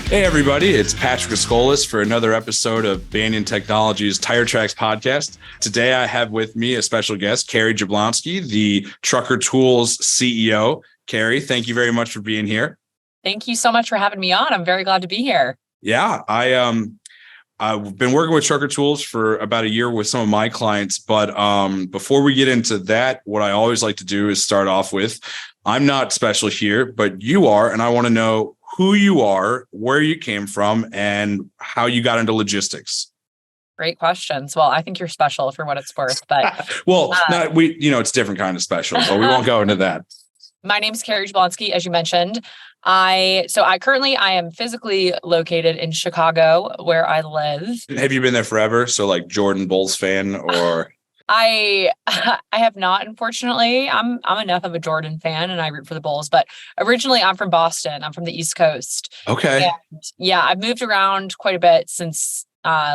Hey, everybody, it's Patrick Escolas for another episode of Banyan Technology's Tire Tracks podcast. Today, I have with me a special guest, Kary Jablonski, the Trucker Tools CEO. Kary, thank you very much for being here. Thank you so much for having me on. I'm very glad to be here. Yeah, I've been working with Trucker Tools for about a year with some of my clients, but before we get into that, what I always like to do is start off with, I'm not special here, but you are, and I want to know who you are, where you came from, and how you got into logistics. Great questions. Well, I think you're special for what it's worth, but it's a different kind of special, but we won't go into that. My name's Kary Jablonski, as you mentioned. I am physically located in Chicago, where I live. Have you been there forever? So like Jordan Bulls fan, or? I have not, unfortunately. I'm enough of a Jordan fan and I root for the Bulls, but originally I'm from Boston. I'm from the East Coast. Okay. And yeah, I've moved around quite a bit since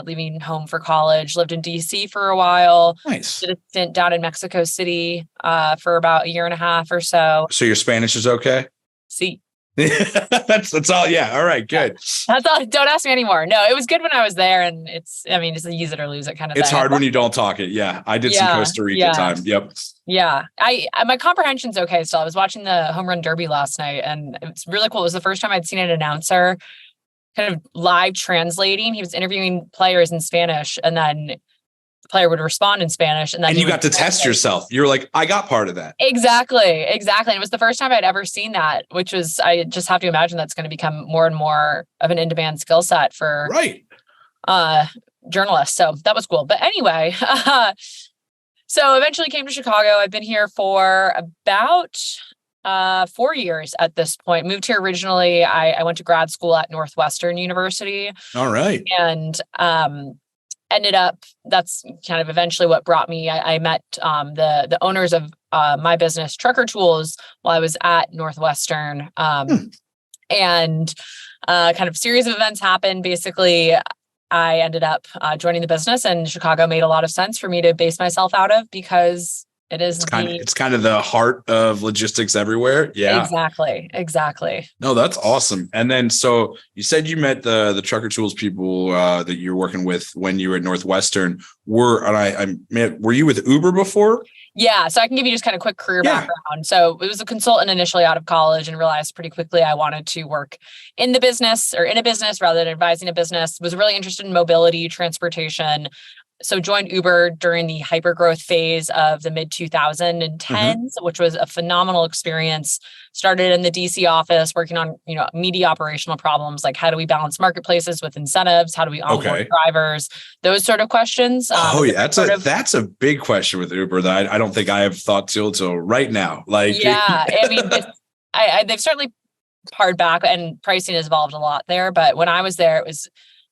leaving home for college. Lived in DC for a while. Nice. Did a stint down in Mexico City for about a year and a half or so. So your Spanish is okay? Sí. That's all. Yeah. All right. Good. That's all. Don't ask me anymore. No, it was good when I was there, and it's a use it or lose it kind of It's thing. hard when you don't talk it. Yeah. I did some Costa Rica time. Yep. Yeah. My comprehension's okay still. I was watching the Home Run Derby last night, and it's really cool. It was the first time I'd seen an announcer kind of live translating. He was interviewing players in Spanish, and then the player would respond in Spanish. And then you got to test yourself. You're like, I got part of that. Exactly. And it was the first time I'd ever seen that, which was, I just have to imagine that's going to become more and more of an in-demand skill set for journalists. So that was cool. But anyway, so eventually came to Chicago. I've been here for about 4 years at this point. Moved here originally. I went to grad school at Northwestern University. All right. And ended up, that's kind of eventually what brought me. I met the owners of my business, Trucker Tools, while I was at Northwestern. And kind of series of events happened. Basically, I ended up joining the business, and Chicago made a lot of sense for me to base myself out of because it's kind of the heart of logistics everywhere. Yeah, exactly. No, that's awesome. And then, so you said you met the Trucker Tools people that you're working with when you were at Northwestern. Were you with Uber before? Yeah, so I can give you just kind of quick career background. So it was a consultant initially out of college, and realized pretty quickly I wanted to work in a business rather than advising a business. Was really interested in mobility, transportation. So joined Uber during the hypergrowth phase of the mid 2010s, which was a phenomenal experience. Started in the DC office working on, media operational problems like how do we balance marketplaces with incentives? How do we onboard drivers? Those sort of questions. That's a big question with Uber that I don't think I have thought till right now. Like, yeah, I mean, they've certainly pared back and pricing has evolved a lot there. But when I was there, it was.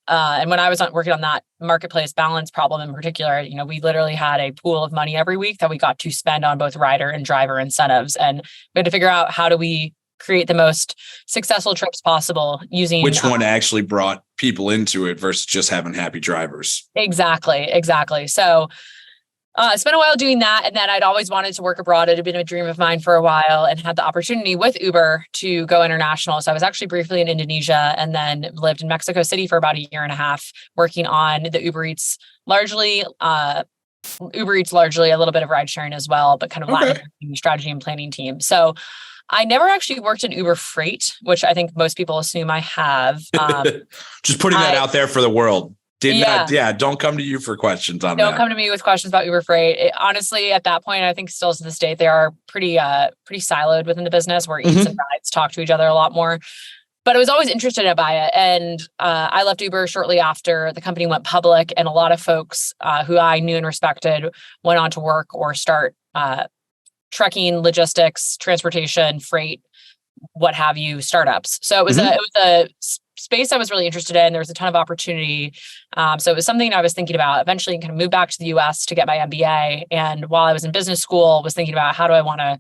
And when I was working on that marketplace balance problem in particular, we literally had a pool of money every week that we got to spend on both rider and driver incentives. And we had to figure out how do we create the most successful trips possible using which one actually brought people into it versus just having happy drivers. Exactly. So I spent a while doing that. And then I'd always wanted to work abroad. It had been a dream of mine for a while, and had the opportunity with Uber to go international. So I was actually briefly in Indonesia, and then lived in Mexico City for about a year and a half, working on the Uber Eats largely, a little bit of ride sharing as well, but kind of Latin strategy and planning team. So I never actually worked in Uber Freight, which I think most people assume I have. Just putting that out there for the world. Don't come to you for questions on that. Don't come to me with questions about Uber Freight. Honestly, at that point, I think still to this date, they are pretty siloed within the business, where Eats and Rides talk to each other a lot more. But I was always interested by it. And I left Uber shortly after the company went public, and a lot of folks who I knew and respected went on to work or start trucking, logistics, transportation, freight, what have you, startups. So it was a space I was really interested in. There was a ton of opportunity. So it was something I was thinking about. Eventually kind of moved back to the US to get my MBA. And while I was in business school, was thinking about how do I want to,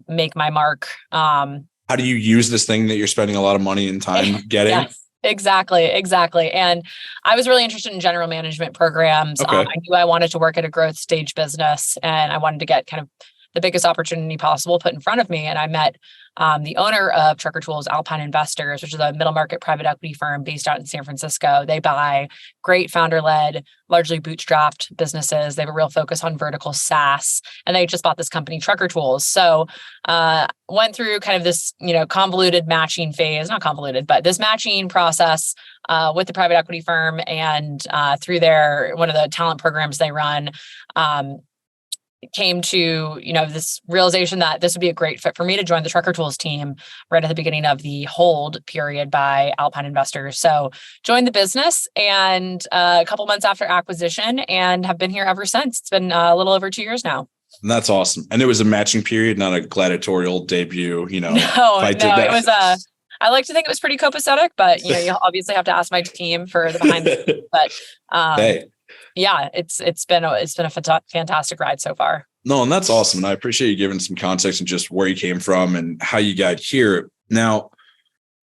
make my mark. How do you use this thing that you're spending a lot of money and time getting? Yes, exactly. And I was really interested in general management programs. I knew I wanted to work at a growth stage business, and I wanted to get kind of the biggest opportunity possible put in front of me. And I met the owner of Trucker Tools, Alpine Investors, which is a middle market private equity firm based out in San Francisco. They buy great founder-led, largely bootstrapped businesses. They have a real focus on vertical SaaS, and they just bought this company, Trucker Tools. So went through kind of this, convoluted matching phase, not convoluted, but this matching process with the private equity firm, and through one of the talent programs they run, came to, this realization that this would be a great fit for me to join the Trucker Tools team right at the beginning of the hold period by Alpine Investors. So joined the business and a couple months after acquisition, and have been here ever since. It's been a little over 2 years now. And that's awesome. And it was a matching period, not a gladiatorial debut, No, it was I like to think it was pretty copacetic, but you obviously have to ask my team for the behind the scenes. But hey. Yeah, it's been a fantastic ride so far. No, and that's awesome. And I appreciate you giving some context and just where you came from and how you got here. Now,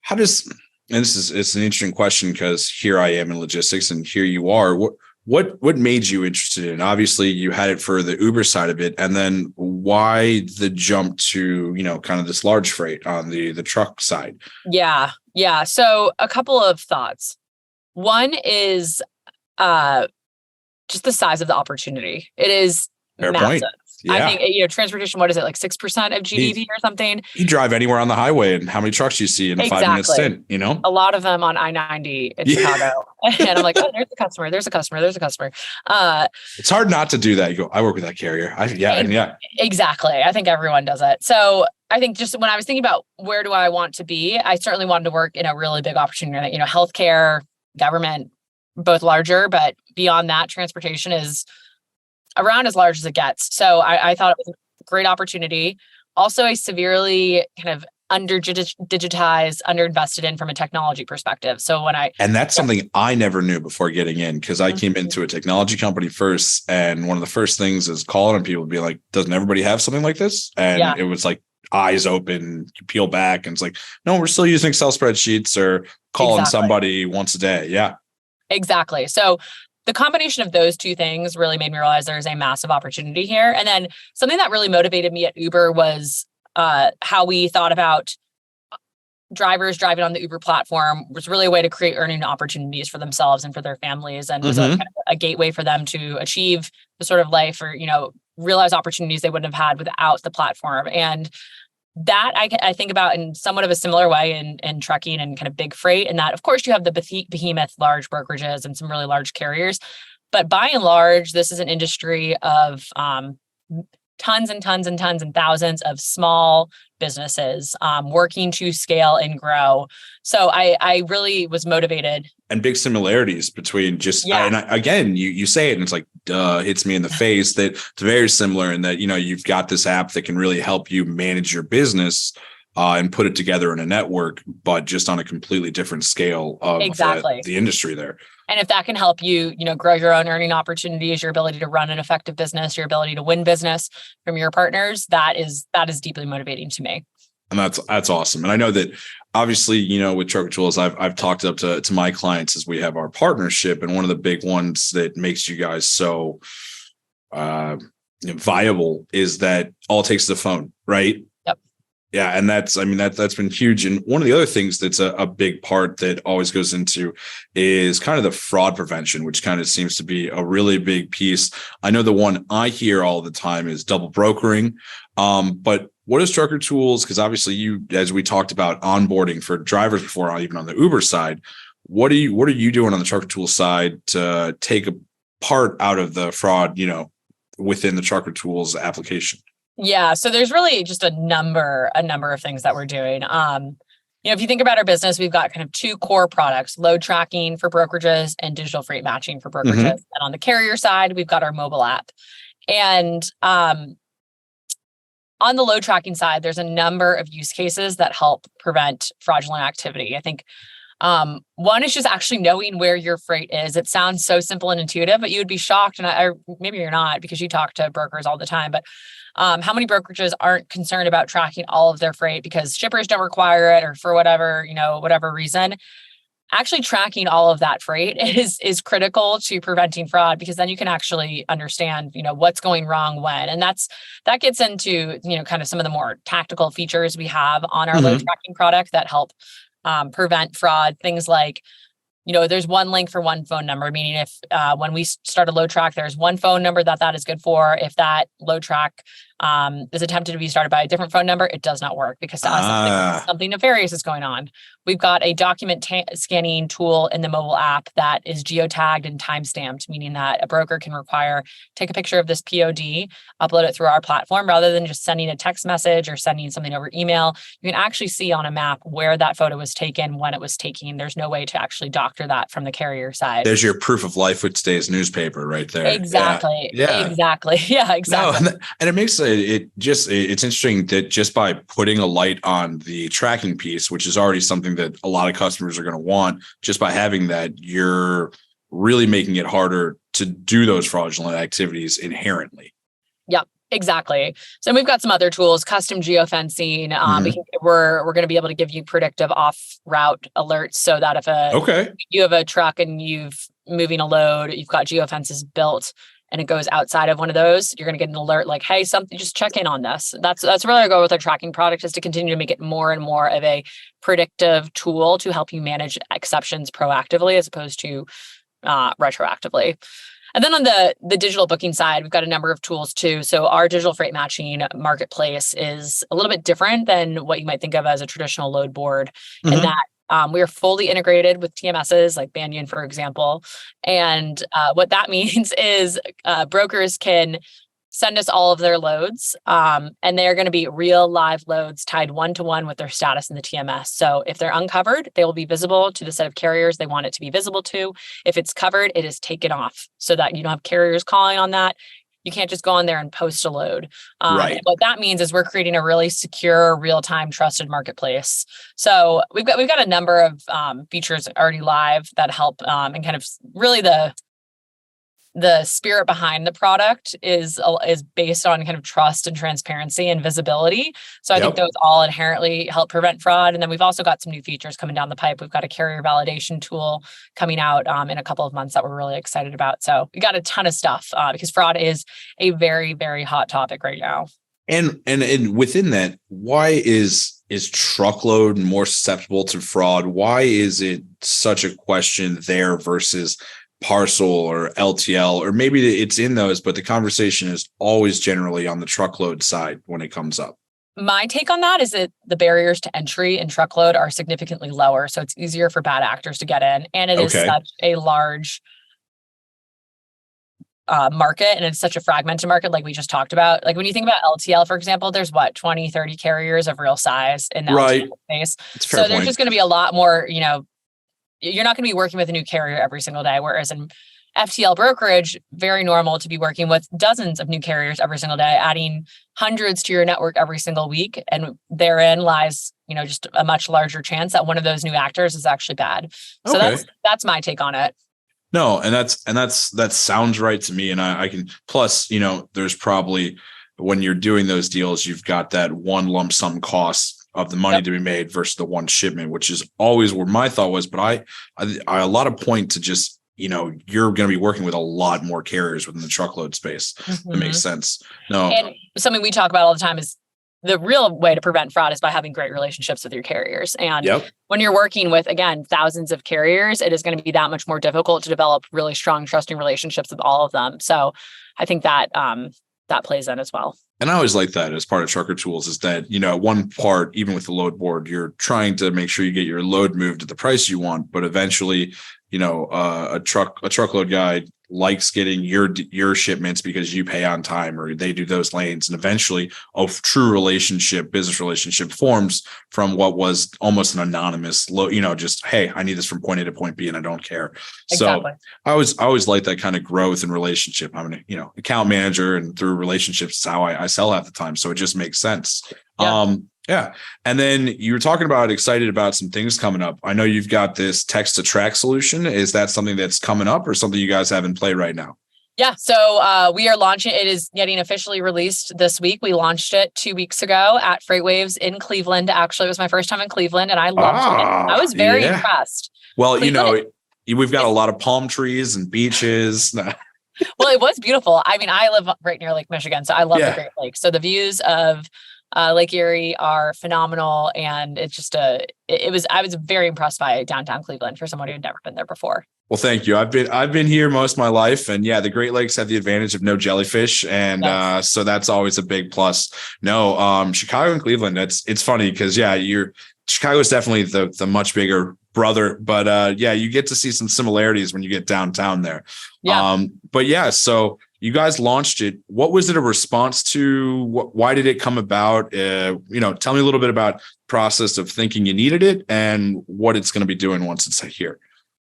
it's an interesting question, because here I am in logistics and here you are. What made you interested in? Obviously, you had it for the Uber side of it, and then why the jump to kind of this large freight on the truck side? Yeah. So a couple of thoughts. One is just the size of the opportunity. It is Fair massive. Point. Yeah. I think, transportation, what is it, like 6% of GDP or something? You drive anywhere on the highway and how many trucks you see in a 5-minute stint, A lot of them on I-90 in Chicago. And I'm like, oh, there's a customer. It's hard not to do that. You go, I work with that carrier. Yeah. Exactly. I think everyone does it. So I think just when I was thinking about where do I want to be, I certainly wanted to work in a really big opportunity, healthcare, government, both larger, but beyond that, transportation is around as large as it gets. So I thought it was a great opportunity. Also a severely kind of digitized, underinvested in from a technology perspective. So and that's something I never knew before getting in, because I came into a technology company first, and one of the first things is calling on people to be like, doesn't everybody have something like this? And it was like eyes open, you peel back, and it's like, no, we're still using Excel spreadsheets or calling somebody once a day. Yeah. Exactly. So the combination of those two things really made me realize there's a massive opportunity here. And then something that really motivated me at Uber was how we thought about drivers driving on the Uber platform was really a way to create earning opportunities for themselves and for their families, and was a gateway for them to achieve the sort of life, or realize opportunities they wouldn't have had without the platform. And that I think about in somewhat of a similar way in trucking and kind of big freight, and that, of course, you have the behemoth large brokerages and some really large carriers. But by and large, this is an industry of tons and tons and tons and thousands of small businesses working to scale and grow. So I really was motivated. And big similarities between and again, you say it and it's like, hits me in the face that it's very similar in that, you've got this app that can really help you manage your business and put it together in a network, but just on a completely different scale of the industry there. And if that can help you, grow your own earning opportunities, your ability to run an effective business, your ability to win business from your partners, that is deeply motivating to me. And that's awesome. And I know that obviously, with Trucker Tools, I've talked up to my clients as we have our partnership. And one of the big ones that makes you guys so viable is that all it takes is a phone, right? Yeah. And that's been huge. And one of the other things that's a big part that always goes into is kind of the fraud prevention, which kind of seems to be a really big piece. I know the one I hear all the time is double brokering. But what is Trucker Tools? Because obviously you, as we talked about onboarding for drivers before, even on the Uber side, what are you doing on the Trucker Tools side to take a part out of the fraud, within the Trucker Tools application? Yeah. So there's really just a number of things that we're doing. If you think about our business, we've got kind of two core products: load tracking for brokerages and digital freight matching for brokerages. And on the carrier side, we've got our mobile app. And on the load tracking side, there's a number of use cases that help prevent fraudulent activity. I think one is just actually knowing where your freight is. It sounds so simple and intuitive, but you would be shocked, and maybe you're not because you talk to brokers all the time, but how many brokerages aren't concerned about tracking all of their freight because shippers don't require it or for whatever reason. actually tracking all of that freight is critical to preventing fraud, because then you can actually understand, what's going wrong when. And that gets into, kind of some of the more tactical features we have on our load tracking product that help prevent fraud. Things like, there's one link for one phone number, meaning if when we start a load track, there's one phone number that is good for. If that load track is attempted to be started by a different phone number, it does not work, because to us, something nefarious is going on. We've got a document scanning tool in the mobile app that is geotagged and timestamped, meaning that a broker can take a picture of this POD, upload it through our platform, rather than just sending a text message or sending something over email. You can actually see on a map where that photo was taken, when it was taken. There's no way to actually doctor that from the carrier side. There's your proof of life with today's newspaper right there. Exactly. Yeah. Exactly. Yeah, exactly. No, and it makes it's interesting that just by putting a light on the tracking piece, which is already something that a lot of customers are going to want, just by having that, you're really making it harder to do those fraudulent activities inherently. Yep. Exactly. So we've got some other tools, custom geofencing. We're going to be able to give you predictive off-route alerts, so that if you have a truck and you've moving a load, you've got geofences built, and it goes outside of one of those, you're going to get an alert like, hey, something, just check in on this. That's really our goal with our tracking product, is to continue to make it more and more of a predictive tool to help you manage exceptions proactively as opposed to retroactively. And then on the digital booking side, we've got a number of tools too. So our digital freight matching marketplace is a little bit different than what you might think of as a traditional load board, in that we are fully integrated with TMSs like Banyan, for example. And what that means is brokers can send us all of their loads, and they're going to be real live loads tied one-to-one with their status in the TMS. So if they're uncovered, they will be visible to the set of carriers they want it to be visible to. If it's covered, it is taken off, so that you don't have carriers calling on that. You can't just go on there and post a load. And what that means is we're creating a really secure, real-time, trusted marketplace. So we've got a number of features already live that help, and kind of really the spirit behind the product is based on kind of trust and transparency and visibility. So I think those all inherently help prevent fraud. And then we've also got some new features coming down the pipe. We've got a carrier validation tool coming out in a couple of months that we're really excited about. So we got a ton of stuff because fraud is a very, very hot topic right now. And within that, why is truckload more susceptible to fraud? Why is it such a question there versus parcel or LTL, or maybe it's in those, but the conversation is always generally on the truckload side when it comes up? My take on that is that the barriers to entry in truckload are significantly lower. So it's easier for bad actors to get in. And it is such a large market, and it's such a fragmented market, like we just talked about. Like when you think about LTL, for example, there's 20, 30 carriers of real size in the LTL space. So there's just going to be a lot more, you're not going to be working with a new carrier every single day. Whereas in FTL brokerage, very normal to be working with dozens of new carriers every single day, adding hundreds to your network every single week. And therein lies, just a much larger chance that one of those new actors is actually bad. So that's my take on it. No, and that sounds right to me. And I can, plus, there's probably, when you're doing those deals, you've got that one lump sum cost of the money to be made versus the one shipment, which is always where my thought was. But I a lot of point to just, you're going to be working with a lot more carriers within the truckload space. That makes sense. No. And something we talk about all the time is the real way to prevent fraud is by having great relationships with your carriers. And when you're working with, again, thousands of carriers, it is going to be that much more difficult to develop really strong, trusting relationships with all of them. So I think that that plays in as well. And I always like that as part of Trucker Tools is that, one part, even with the load board, you're trying to make sure you get your load moved at the price you want, but eventually, a truckload guy likes getting your shipments because you pay on time or they do those lanes. And eventually a true business relationship forms from what was almost an anonymous, just, hey, I need this from point A to point B and I don't care. Exactly. So I always like that kind of growth and relationship. I'm an, account manager, and through relationships is how I sell half the time. So it just makes sense. Yeah. And then you were talking about excited about some things coming up. I know you've got this text to track solution. Is that something that's coming up or something you guys have in play right now? Yeah. So we are launching. It is getting officially released this week. We launched it 2 weeks ago at FreightWaves in Cleveland. Actually, it was my first time in Cleveland and I loved it. I was very impressed. Well, Cleveland we've got a lot of palm trees and beaches. Well, it was beautiful. I mean, I live right near Lake Michigan, so I love the Yeah. Great Lakes. So the views of Lake Erie are phenomenal, and it's just I was very impressed by downtown Cleveland for someone who had never been there before. Well, thank you. I've been here most of my life, and yeah, the Great Lakes have the advantage of no jellyfish, and Yes. so that's always a big plus. No, Chicago and Cleveland. It's funny because Chicago is definitely the much bigger brother, but yeah, you get to see some similarities when you get downtown there. Yeah. But yeah, so you guys launched it. What was it a response to? Why did it come about? Tell me a little bit about the process of thinking you needed it and what it's going to be doing once it's here.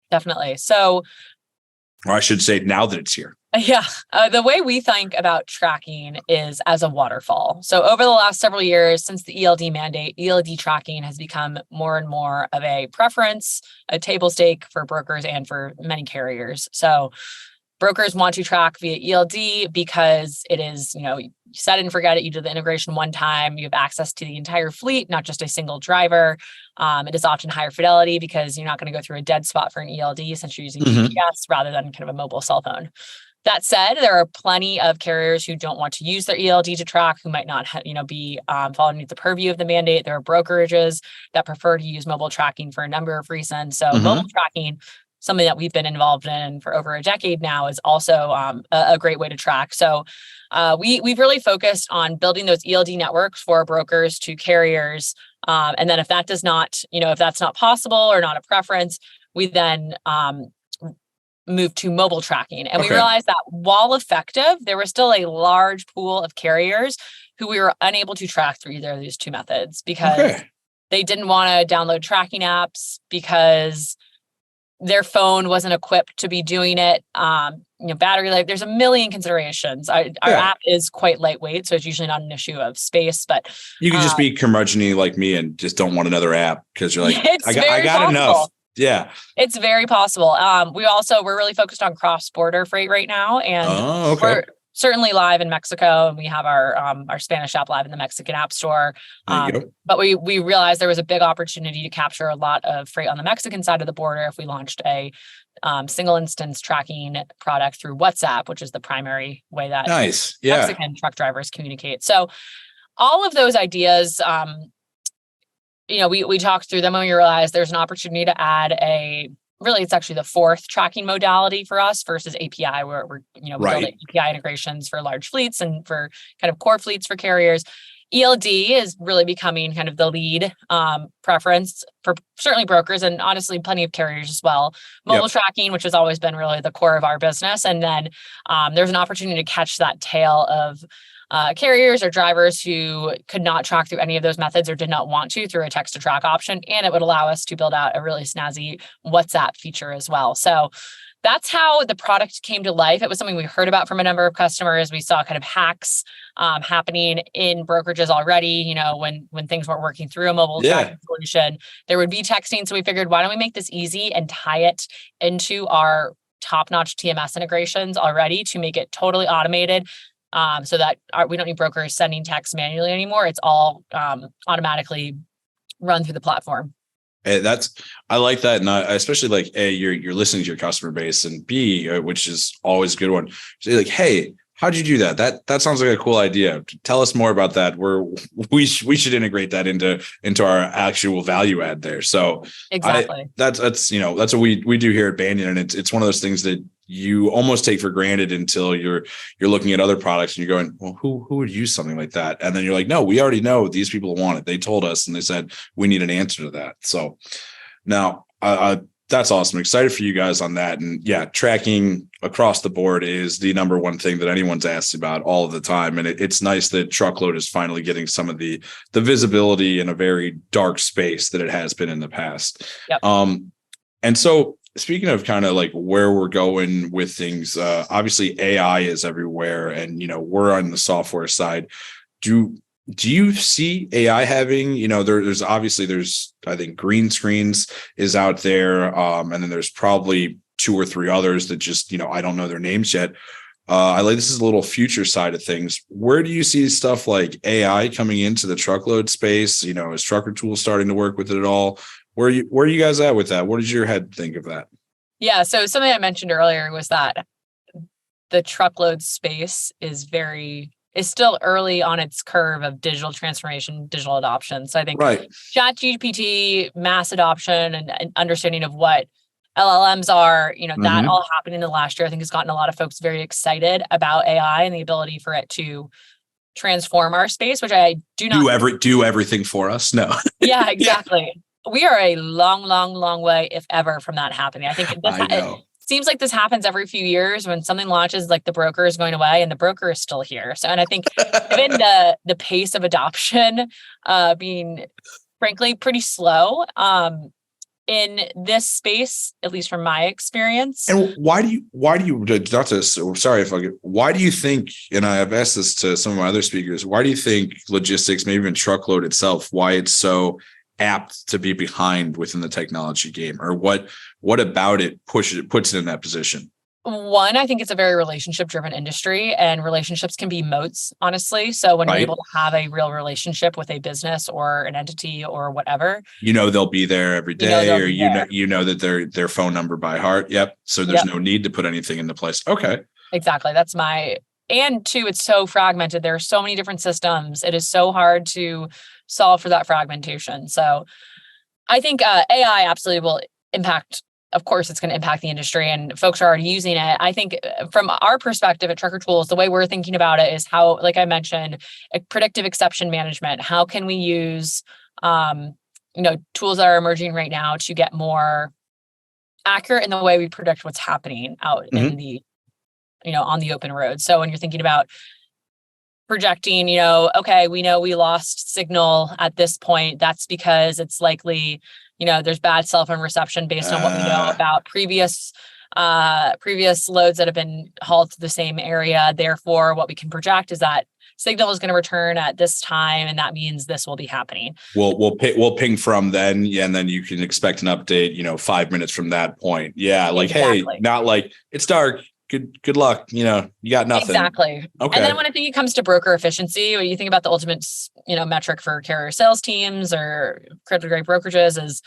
Definitely. So, or I should say now that it's here. Yeah. The way we think about tracking is as a waterfall. So over the last several years, since the ELD mandate, ELD tracking has become more and more of a preference, a table stake for brokers and for many carriers. So brokers want to track via ELD because it is, you set it and forget it. You do the integration one time. You have access to the entire fleet, not just a single driver. It is often higher fidelity because you're not going to go through a dead spot for an ELD since you're using GPS rather than kind of a mobile cell phone. That said, there are plenty of carriers who don't want to use their ELD to track, who might not, be following the purview of the mandate. There are brokerages that prefer to use mobile tracking for a number of reasons. So mobile tracking, something that we've been involved in for over a decade now, is also a great way to track. So we've really focused on building those ELD networks for brokers to carriers. And then if that does not, if that's not possible or not a preference, we then move to mobile tracking. And we realized that while effective, there was still a large pool of carriers who we were unable to track through either of these two methods because they didn't want to download tracking apps because their phone wasn't equipped to be doing it. Battery life, there's a million considerations. Our app is quite lightweight, so it's usually not an issue of space, but you can just be curmudgeon-y like me and just don't want another app because you're like, I got possible. enough. Yeah. It's very possible. We're really focused on cross-border freight right now. And we're certainly live in Mexico, and we have our Spanish app live in the Mexican app store. But we realized there was a big opportunity to capture a lot of freight on the Mexican side of the border if we launched a single instance tracking product through WhatsApp, which is the primary way that Mexican truck drivers communicate. So all of those ideas, we talked through them and we realized there's an opportunity to add it's actually the fourth tracking modality for us versus API, where we build API integrations for large fleets and for kind of core fleets for carriers. ELD is really becoming kind of the lead preference for certainly brokers and honestly plenty of carriers as well. Mobile tracking, which has always been really the core of our business. And then there's an opportunity to catch that tail of carriers or drivers who could not track through any of those methods or did not want to through a text to track option. And it would allow us to build out a really snazzy WhatsApp feature as well. So that's how the product came to life. It was something we heard about from a number of customers. We saw kind of hacks happening in brokerages already. When things weren't working through a mobile tracking solution, there would be texting. So we figured, why don't we make this easy and tie it into our top-notch TMS integrations already to make it totally automated. So that we don't need brokers sending texts manually anymore. It's all automatically run through the platform. I like that, and I especially like A, you're listening to your customer base, and B, which is always a good one. Say like, hey, how'd you do that? That sounds like a cool idea. Tell us more about that. We should integrate that into our actual value add there. So exactly, that's what we do here at Banyan, and it's one of those things that you almost take for granted until you're looking at other products and you're going, well, who would use something like that? And then you're like, no, we already know these people want it. They told us and they said we need an answer to that. So now that's awesome. Excited for you guys on that. And yeah, tracking across the board is the number one thing that anyone's asked about all of the time. And it's nice that Truckload is finally getting some of the visibility in a very dark space that it has been in the past. Yep. And so speaking of kind of like where we're going with things, obviously AI is everywhere, and we're on the software side. Do you see AI having, there's I think green screens is out there, and then there's probably 2 or 3 others that just I don't know their names yet. I like this is a little future side of things. Where do you see stuff like AI coming into the truckload space? Is Trucker Tools starting to work with it at all? Where are you guys at with that? What does your head think of that? Yeah. So something I mentioned earlier was that the truckload space is still early on its curve of digital transformation, digital adoption. So I think Right. ChatGPT, mass adoption, and understanding of what LLMs are, that all happened in the last year, I think has gotten a lot of folks very excited about AI and the ability for it to transform our space, which I do not do everything for us. No. Yeah, exactly. Yeah. We are a long, long, long way, if ever, from that happening. I think it seems like this happens every few years when something launches, like the broker is going away and the broker is still here. So, and I think given the pace of adoption being frankly pretty slow in this space, at least from my experience. And why do you think, and I've asked this to some of my other speakers, why do you think logistics, maybe even truckload itself, why it's so apt to be behind within the technology game, or what about it puts it in that position? One, I think it's a very relationship-driven industry, and relationships can be moats, honestly. So when you're able to have a real relationship with a business or an entity or whatever, they'll be there every day, or that their phone number by heart. Yep. So there's no need to put anything into place. Okay. Exactly. And two, it's so fragmented. There are so many different systems. It is so hard to solve for that fragmentation. So I think AI absolutely will impact. Of course, it's going to impact the industry, and folks are already using it. I think from our perspective at Trucker Tools, the way we're thinking about it is how, like I mentioned, predictive exception management. How can we use, tools that are emerging right now to get more accurate in the way we predict what's happening out in the, on the open road. So when you're thinking about projecting, okay, we know we lost signal at this point. That's because it's likely, there's bad cell phone reception based on what we know about previous loads that have been hauled to the same area. Therefore, what we can project is that signal is going to return at this time, and that means this will be happening. We'll ping from then, and then you can expect an update, 5 minutes from that point. Yeah, like exactly. Hey, not like it's dark. Good luck. You got nothing. Exactly. Okay. And then when I think it comes to broker efficiency, when you think about the ultimate, metric for carrier sales teams or crypto grade brokerages is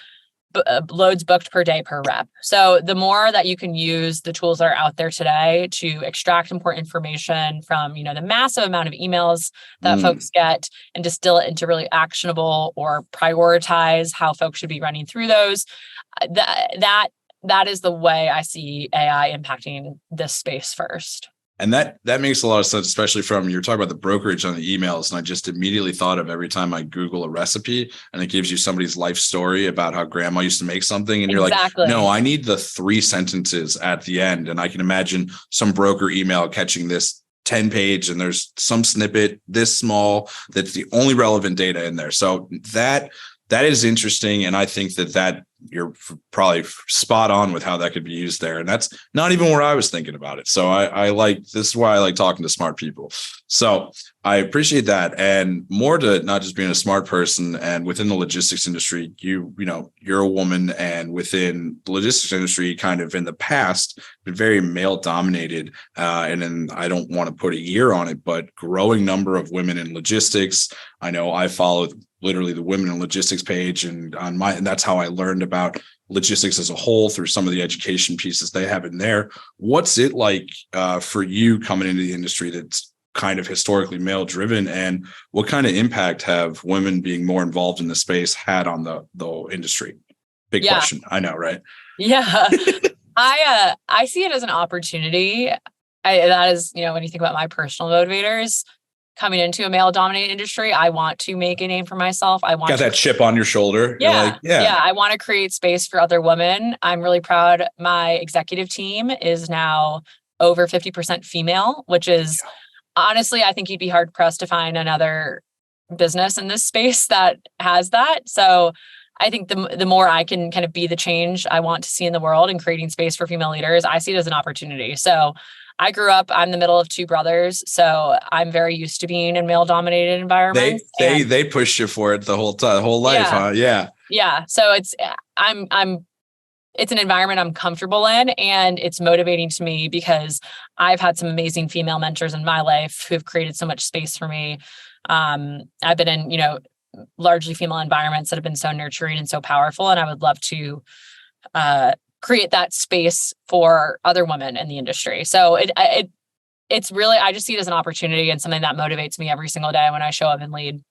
loads booked per day per rep. So the more that you can use the tools that are out there today to extract important information from, the massive amount of emails that folks get and distill it into really actionable or prioritize how folks should be running through those, that is the way I see AI impacting this space first. And that makes a lot of sense, especially from you're talking about the brokerage on the emails. And I just immediately thought of every time I Google a recipe and it gives you somebody's life story about how grandma used to make something. And you're like, no, I need the 3 sentences at the end. And I can imagine some broker email catching this 10-page and there's some snippet this small that's the only relevant data in there. So that is interesting. And I think that you're probably spot on with how that could be used there. And that's not even where I was thinking about it. So this is why I like talking to smart people. So I appreciate that. And more to not just being a smart person, and within the logistics industry, you're a woman, and within the logistics industry, kind of in the past, been very male dominated. And then I don't want to put a year on it, but growing number of women in logistics. I know I follow literally the women in logistics page, and that's how I learned about logistics as a whole through some of the education pieces they have in there. What's it like for you coming into the industry that's kind of historically male driven, and what kind of impact have women being more involved in the space had on the industry? Big question. I know, right? Yeah. I see it as an opportunity. That is, when you think about my personal motivators, coming into a male dominated industry, I want to make a name for myself. I want that chip on your shoulder. Yeah. I want to create space for other women. I'm really proud. My executive team is now over 50% female, which is honestly, I think you'd be hard pressed to find another business in this space that has that. So I think the more I can kind of be the change I want to see in the world and creating space for female leaders, I see it as an opportunity. So I grew up, I'm the middle of 2 brothers, so I'm very used to being in male-dominated environments. They pushed you for it the whole life, huh? Yeah. Yeah. So it's it's an environment I'm comfortable in, and it's motivating to me because I've had some amazing female mentors in my life who've created so much space for me. I've been in, largely female environments that have been so nurturing and so powerful. And I would love to create that space for other women in the industry. So it's really, I just see it as an opportunity and something that motivates me every single day when I show up and lead.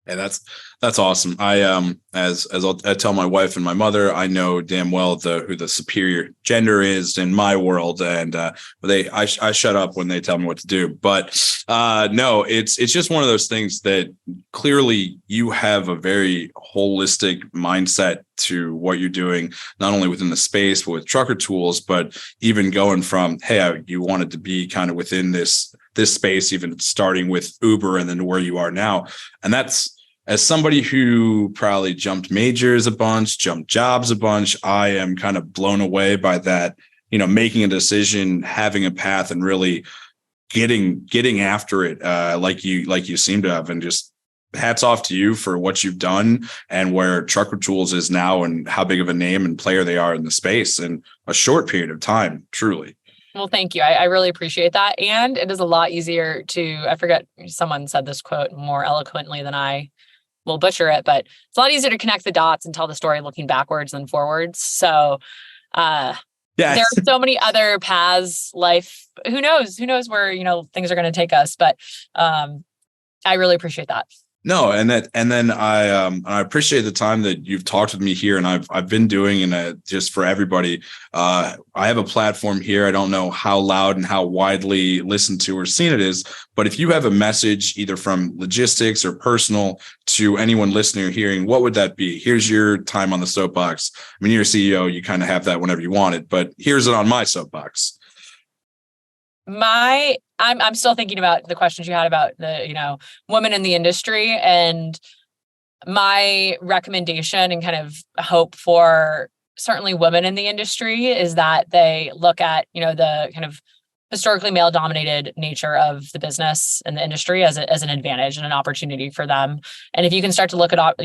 And that's awesome. I I tell my wife and my mother, I know damn well who the superior gender is in my world, and I shut up when they tell me what to do. But no, it's just one of those things that clearly you have a very holistic mindset to what you're doing, not only within the space but with Trucker Tools, but even going from, hey, you wanted to be kind of within this space, even starting with Uber and then where you are now. And that's, as somebody who probably jumped majors a bunch, jumped jobs a bunch, I am kind of blown away by that, making a decision, having a path, and really getting after it, like you seem to have. And just hats off to you for what you've done and where Trucker Tools is now and how big of a name and player they are in the space in a short period of time, truly. Well, thank you. I really appreciate that. And it is a lot easier I forget, someone said this quote more eloquently than I will butcher it, but it's a lot easier to connect the dots and tell the story looking backwards than forwards. So there are so many other paths, life, who knows where, things are going to take us. But I really appreciate that. No, and then I appreciate the time that you've talked with me here, and I've been doing, and just for everybody, I have a platform here. I don't know how loud and how widely listened to or seen it is, but if you have a message either from logistics or personal to anyone listening or hearing, what would that be? Here's your time on the soapbox. I mean, you're a CEO, you kind of have that whenever you want it, but here's it on my soapbox. I'm still thinking about the questions you had about the, women in the industry, and my recommendation and kind of hope for certainly women in the industry is that they look at, the kind of historically male dominated nature of the business and the industry as an advantage and an opportunity for them. And if you can start to look at, reframe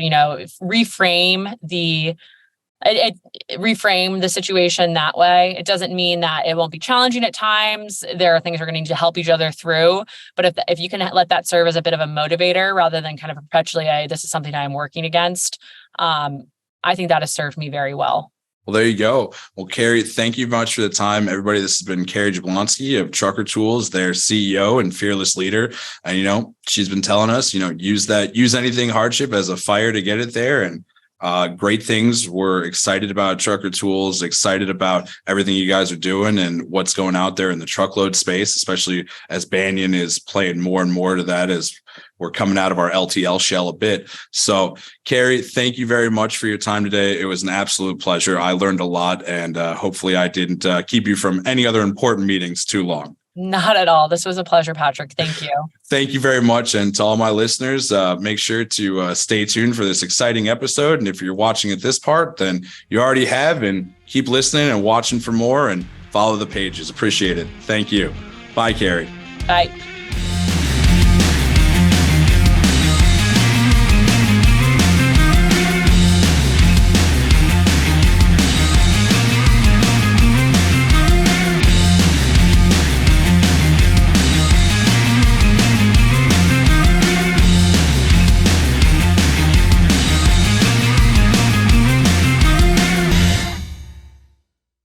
the situation that way. It doesn't mean that it won't be challenging at times. There are things we're going to need to help each other through. But if you can let that serve as a bit of a motivator rather than kind of perpetually, this is something I'm working against, I think that has served me very well. Well, there you go. Well, Kary, thank you much for the time. Everybody, this has been Kary Jablonski of Trucker Tools, their CEO and fearless leader. And, she's been telling us, use anything hardship as a fire to get it there. And great things. We're excited about Trucker Tools, excited about everything you guys are doing and what's going out there in the truckload space, especially as Banyan is playing more and more to that as we're coming out of our LTL shell a bit. So, Kary, thank you very much for your time today. It was an absolute pleasure. I learned a lot, and hopefully I didn't keep you from any other important meetings too long. Not at all. This was a pleasure, Patrick. Thank you. Thank you very much. And to all my listeners, make sure to stay tuned for this exciting episode. And if you're watching at this part, then you already have, and keep listening and watching for more and follow the pages. Appreciate it. Thank you. Bye, Kary. Bye.